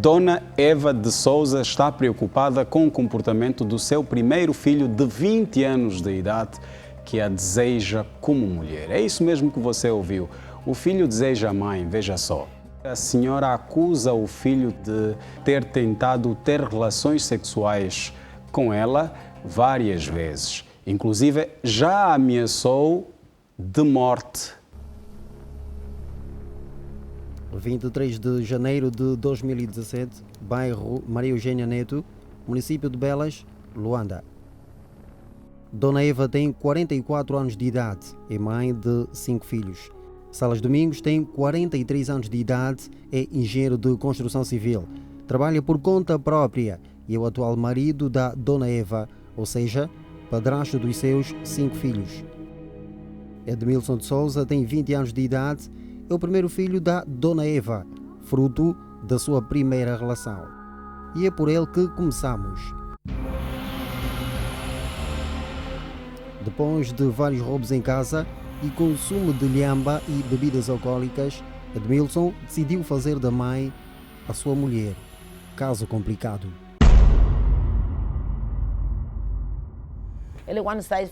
Dona Eva de Souza está preocupada com o comportamento do seu primeiro filho de 20 anos de idade, que a deseja como mulher. É isso mesmo que você ouviu. O filho deseja a mãe, veja só. A senhora acusa o filho de ter tentado ter relações sexuais com ela várias vezes. Inclusive, já a ameaçou de morte. 23 de janeiro de 2017, bairro Maria Eugênia Neto, município de Belas, Luanda. Dona Eva tem 44 anos de idade, é mãe de 5 filhos. Salas Domingos tem 43 anos de idade, é engenheiro de construção civil. Trabalha por conta própria e é o atual marido da Dona Eva, ou seja, padrasto dos seus 5 filhos. Edmilson de Souza tem 20 anos de idade, é o primeiro filho da Dona Eva, fruto da sua primeira relação. E é por ele que começamos. Depois de vários roubos em casa e consumo de lhamba e bebidas alcoólicas, Edmilson decidiu fazer da mãe a sua mulher. Caso complicado. Ele quando sai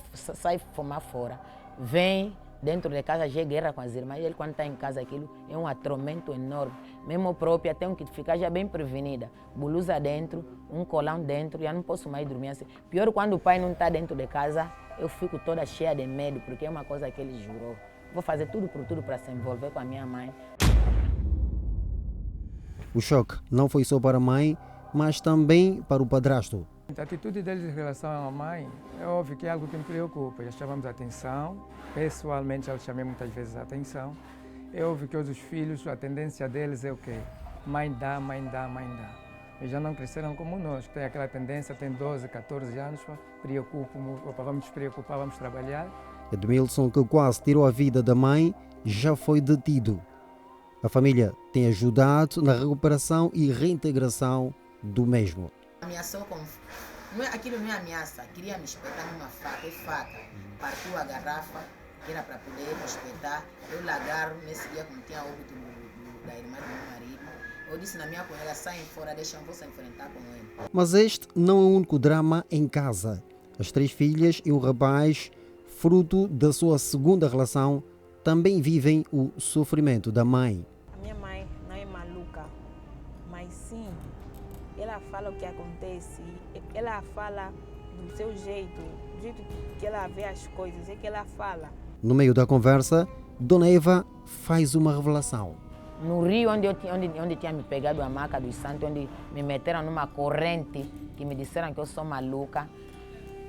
fumar fora, vem dentro de casa, já é guerra com as irmãs. Ele quando está em casa, aquilo é um atormento enorme. Mesmo própria, tenho que ficar já bem prevenida. Blusa dentro, um colão dentro, já não posso mais dormir assim. Pior quando o pai não está dentro de casa, eu fico toda cheia de medo, porque é uma coisa que ele jurou. Vou fazer tudo por tudo para se envolver com a minha mãe. O choque não foi só para a mãe, mas também para o padrasto. A atitude deles em relação à mãe é óbvio que é algo que me preocupa. Já chamamos a atenção, pessoalmente já chamei muitas vezes a atenção. É óbvio que os filhos, a tendência deles é o quê? Mãe dá, mãe dá, mãe dá. Eles já não cresceram como nós, que tem aquela tendência, tem 12, 14 anos, vamos nos preocupar, vamos trabalhar. Edmilson, que quase tirou a vida da mãe, já foi detido. A família tem ajudado na recuperação e reintegração do mesmo. Ameaçou com... Aquilo não é ameaça, queria me espetar numa faca, é faca. Partiu a garrafa, que era para poder me espetar. Eu lagarro nesse dia, como tinha óbito da irmã do meu marido. Eu disse na minha colega, saem fora, deixam você enfrentar com ele. Mas este não é o único drama em casa. As 3 filhas e o rapaz, fruto da sua segunda relação, também vivem o sofrimento da mãe. A minha mãe não é maluca, mas sim, ela fala o que acontece, ela fala do seu jeito, do jeito que ela vê as coisas, é que ela fala. No meio da conversa, Dona Eva faz uma revelação. No rio, onde tinha me pegado a maca dos santos, onde me meteram numa corrente, que me disseram que eu sou maluca.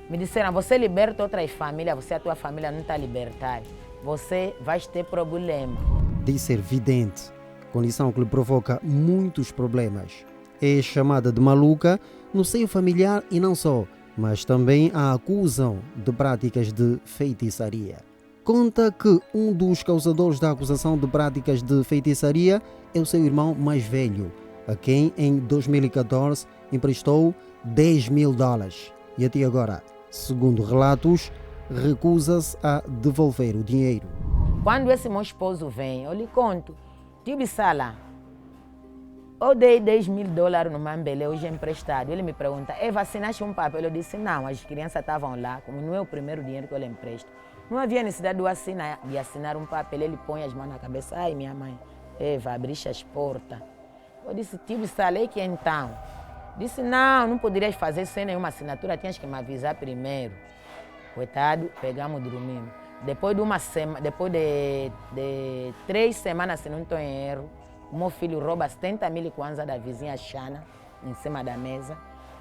Me disseram, você liberta outras famílias, você a tua família não está libertada. Você vai ter problema. Diz ser vidente, condição que lhe provoca muitos problemas. É chamada de maluca no seio familiar e não só, mas também a acusam de práticas de feitiçaria. Conta que um dos causadores da acusação de práticas de feitiçaria é o seu irmão mais velho, a quem em 2014 emprestou $10.000 e até agora, segundo relatos, recusa-se a devolver o dinheiro. Quando esse meu esposo vem, eu lhe conto, tio Bissala, eu dei $10.000 no Mambele, hoje é emprestado. Ele me pergunta, vacinaste um papel? Eu disse, não, as crianças estavam lá, como não é o primeiro dinheiro que eu lhe empresto. Não havia necessidade de assinar um papel, ele põe as mãos na cabeça, ai minha mãe, Eva, abriste as portas. Eu disse, tio Bissala, que então? Disse, não poderias fazer sem nenhuma assinatura, tinhas que me avisar primeiro. Coitado, pegamos e dormimos. Depois de 3 semanas, se não estou em erro, o meu filho rouba 70.000 kwanza da vizinha Xana, em cima da mesa,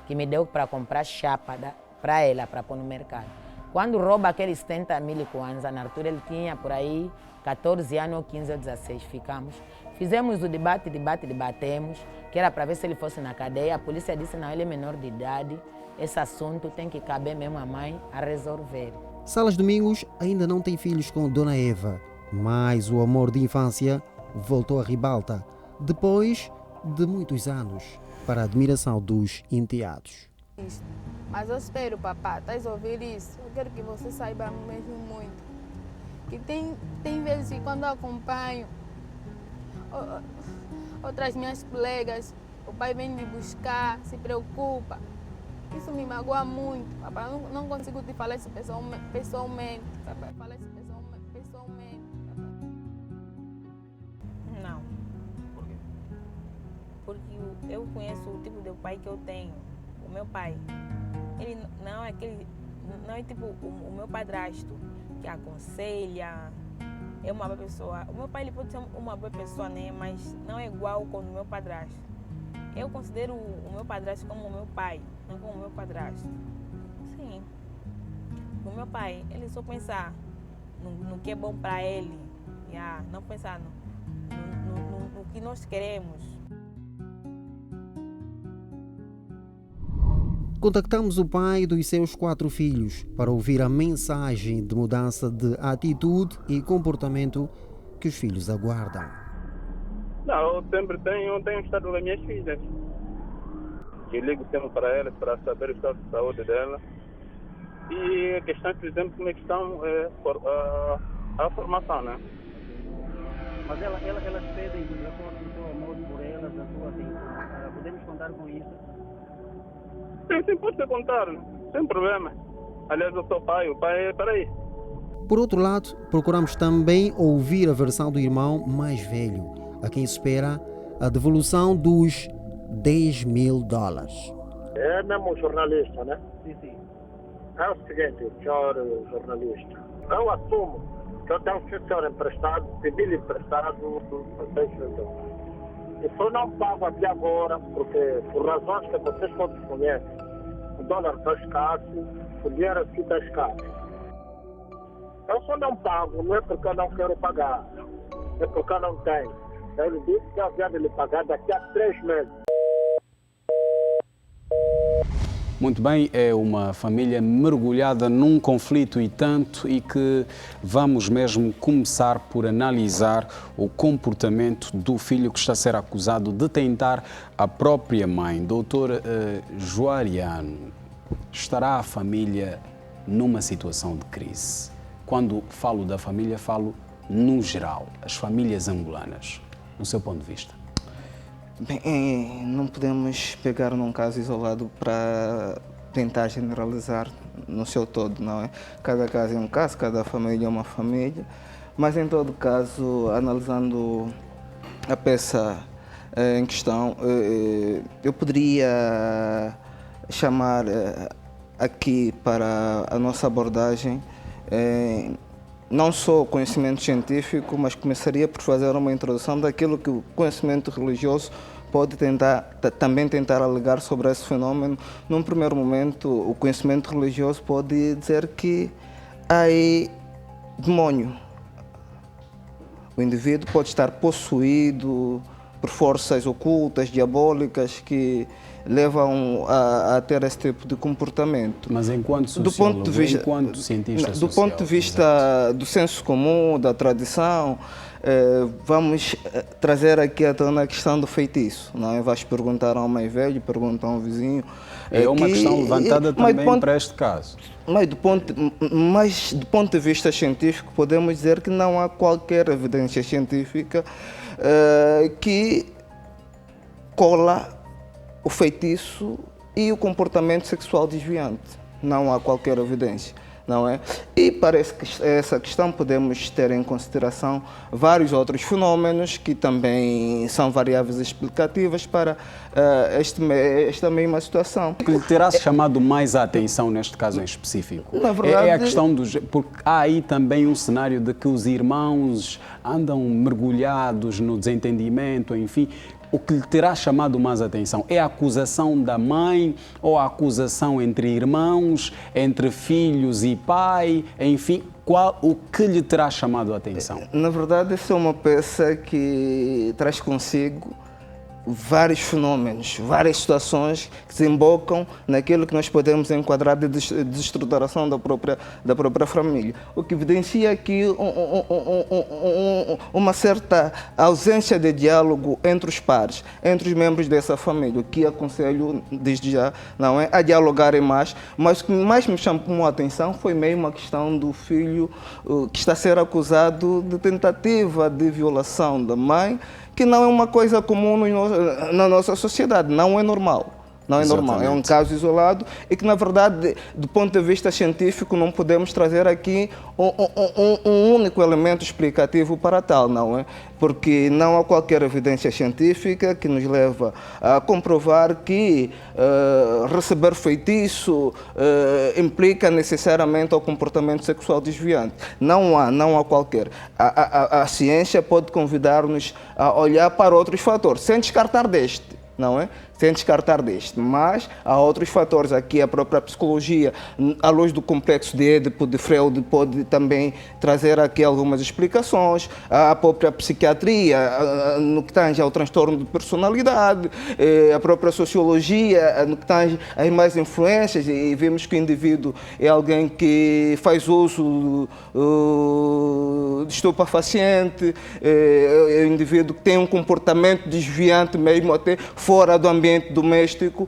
que me deu para comprar chapa para ela, para pôr no mercado. Quando rouba aqueles 70.000 kwanza, na altura ele tinha por aí 14 anos, ou 15 ou 16, ficamos. Fizemos o debatemos, que era para ver se ele fosse na cadeia. A polícia disse, não, ele é menor de idade, esse assunto tem que caber mesmo a mãe a resolver. Salas Domingos ainda não tem filhos com Dona Eva, mas o amor de infância voltou à ribalta, depois de muitos anos, para a admiração dos enteados. Mas eu espero, papá, estás a ouvir isso? Eu quero que você saiba mesmo muito. Que tem vezes que quando eu acompanho outras minhas colegas, O pai vem me buscar, se preocupa. Isso me magoa muito, papai. Eu não consigo te falar isso pessoalmente, papai. Falar isso pessoalmente, papai. Não. Por quê? Porque eu conheço o tipo de pai que eu tenho. O meu pai, ele não é aquele, não é tipo o meu padrasto que aconselha, é uma boa pessoa. O meu pai ele pode ser uma boa pessoa, né? Mas não é igual com o meu padrasto. Eu considero o meu padrasto como o meu pai, não como o meu padrasto. Sim. O meu pai, ele só pensa no que é bom para ele, não pensar no que nós queremos. Contactamos o pai dos seus 4 filhos para ouvir a mensagem de mudança de atitude e comportamento que os filhos aguardam. Não, eu sempre tenho o estado das minhas filhas. Eu ligo sempre para elas para saber o estado de saúde dela. E a questão, por exemplo, como é que estão a formação, né? Mas elas pedem de acordo com o seu amor por elas, a sua atenção. Podemos contar com isso? Sim, pode ser contar, sem problema. Aliás, eu sou pai, o pai é para aí. Por outro lado, procuramos também ouvir a versão do irmão mais velho, a quem espera a devolução dos $10.000. É mesmo jornalista, né? Sim. É o seguinte, senhor jornalista. Eu assumo que eu tenho um senhor emprestado, pedi-lhe emprestado $6.000. E só não pago até agora, porque por razões que vocês todos conhecem, o dólar está escasso, o dinheiro aqui está escasso. Eu só não pago, não é porque eu não quero pagar, é porque eu não tenho. Ele disse que havia de lhe pagar daqui a 3 meses. Muito bem, é uma família mergulhada num conflito e tanto, e que vamos mesmo começar por analisar o comportamento do filho que está a ser acusado de tentar a própria mãe. Doutor Joariano, estará a família numa situação de crise? Quando falo da família, falo no geral, as famílias angolanas, no seu ponto de vista. Bem, não podemos pegar num caso isolado para tentar generalizar no seu todo, não é? Cada caso é um caso, cada família é uma família, mas em todo caso, analisando a peça em questão, eu poderia chamar aqui para a nossa abordagem não só conhecimento científico, mas começaria por fazer uma introdução daquilo que o conhecimento religioso pode também tentar alegar sobre esse fenômeno. Num primeiro momento, o conhecimento religioso pode dizer que há aí demónio. O indivíduo pode estar possuído por forças ocultas, diabólicas, que levam a ter esse tipo de comportamento. Mas enquanto sociólogo, enquanto cientista social, do ponto de vista do senso comum, da tradição, vamos trazer aqui à tona a questão do feitiço. Não é? Vais perguntar ao mais velho, pergunta a um vizinho. É uma questão levantada também para este caso. Mas do ponto de vista científico, podemos dizer que não há qualquer evidência científica que cola o feitiço e o comportamento sexual desviante. Não há qualquer evidência, não é? E parece que essa questão podemos ter em consideração vários outros fenómenos que também são variáveis explicativas para esta mesma situação. O que lhe terá chamado mais a atenção neste caso em específico? Na verdade, é a questão porque há aí também um cenário de que os irmãos andam mergulhados no desentendimento, enfim. O que lhe terá chamado mais a atenção é a acusação da mãe ou a acusação entre irmãos, entre filhos e pai, enfim, o que lhe terá chamado a atenção? Na verdade, essa é uma peça que traz consigo vários fenômenos, várias situações que desembocam naquilo que nós podemos enquadrar de desestruturação da própria família. O que evidencia aqui uma certa ausência de diálogo entre os pares, entre os membros dessa família, o que aconselho desde já, não é, a dialogarem mais, mas o que mais me chamou a atenção foi mesmo a questão do filho que está a ser acusado de tentativa de violação da mãe, que não é uma coisa comum na nossa sociedade, não é normal. Não é normal, é um caso isolado e que, na verdade, do ponto de vista científico, não podemos trazer aqui um único elemento explicativo para tal, não é? Porque não há qualquer evidência científica que nos leva a comprovar que receber feitiço implica necessariamente o comportamento sexual desviante. Não há qualquer. A ciência pode convidar-nos a olhar para outros fatores, sem descartar deste. Não é? Sem descartar deste, mas há outros fatores aqui, a própria psicologia, à luz do complexo de Édipo de Freud, pode também trazer aqui algumas explicações, a própria psiquiatria, no que tange ao transtorno de personalidade, a própria sociologia, no que tange às mais influências, e vemos que o indivíduo é alguém que faz uso de estupefaciente, é um indivíduo que tem um comportamento desviante mesmo até fora do ambiente doméstico,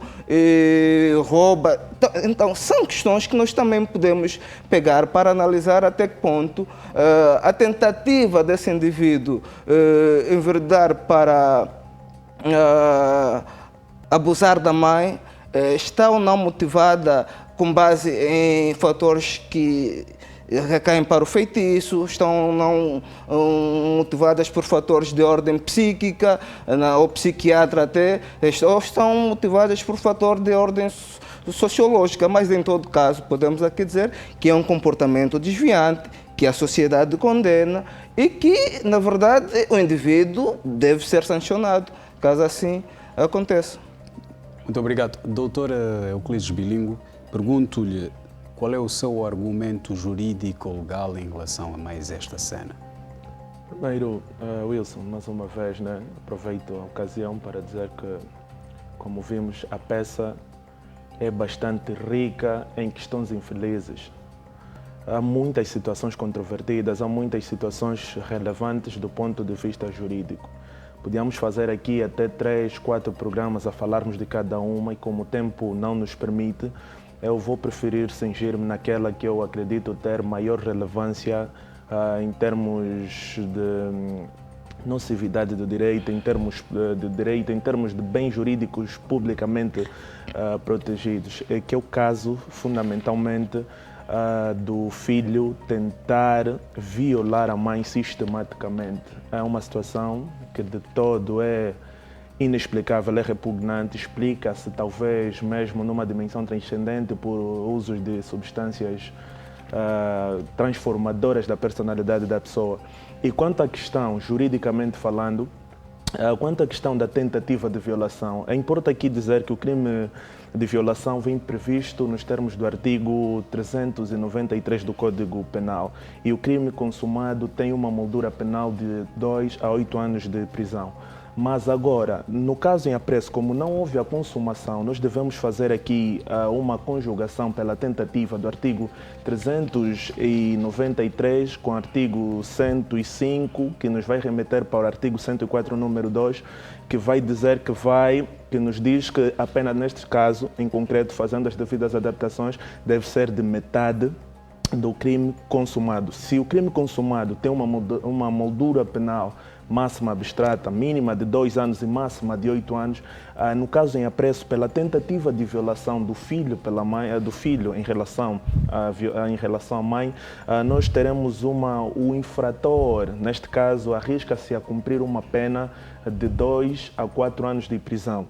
rouba. Então, são questões que nós também podemos pegar para analisar até que ponto a tentativa desse indivíduo enveredar para abusar da mãe está ou não motivada com base em fatores que recaem para o feitiço, estão não motivadas por fatores de ordem psíquica, ou psiquiatra até, ou estão motivadas por fator de ordem sociológica, mas em todo caso podemos aqui dizer que é um comportamento desviante, que a sociedade condena e que, na verdade, o indivíduo deve ser sancionado, caso assim aconteça. Muito obrigado. Doutora Euclides Bilingo, pergunto-lhe qual é o seu argumento jurídico ou legal em relação a mais esta cena? Primeiro, Wilson, mais uma vez, né, aproveito a ocasião para dizer que, como vimos, a peça é bastante rica em questões infelizes. Há muitas situações controvertidas, há muitas situações relevantes do ponto de vista jurídico. Podíamos fazer aqui até 3, 4 programas a falarmos de cada uma e, como o tempo não nos permite, eu vou preferir cingir-me naquela que eu acredito ter maior relevância em termos de nocividade do direito, em termos de direito, em termos de bens jurídicos publicamente protegidos, que é o caso, fundamentalmente, do filho tentar violar a mãe sistematicamente. É uma situação que de todo é inexplicável, é repugnante, explica-se talvez mesmo numa dimensão transcendente por usos de substâncias transformadoras da personalidade da pessoa. E quanto à questão, juridicamente falando, quanto à questão da tentativa de violação, é importante aqui dizer que o crime de violação vem previsto nos termos do artigo 393 do Código Penal e o crime consumado tem uma moldura penal de 2 a 8 anos de prisão. Mas agora, no caso em apreço, como não houve a consumação, nós devemos fazer aqui uma conjugação pela tentativa do artigo 393 com o artigo 105, que nos vai remeter para o artigo 104, número 2, que vai dizer que nos diz que a pena neste caso, em concreto, fazendo as devidas adaptações, deve ser de metade do crime consumado. Se o crime consumado tem uma moldura penal máxima abstrata, mínima de 2 anos e máxima de 8 anos, no caso em apreço pela tentativa de violação do filho pela mãe, do filho em relação à mãe, nós teremos o infrator, neste caso, arrisca-se a cumprir uma pena de 2 a 4 anos de prisão.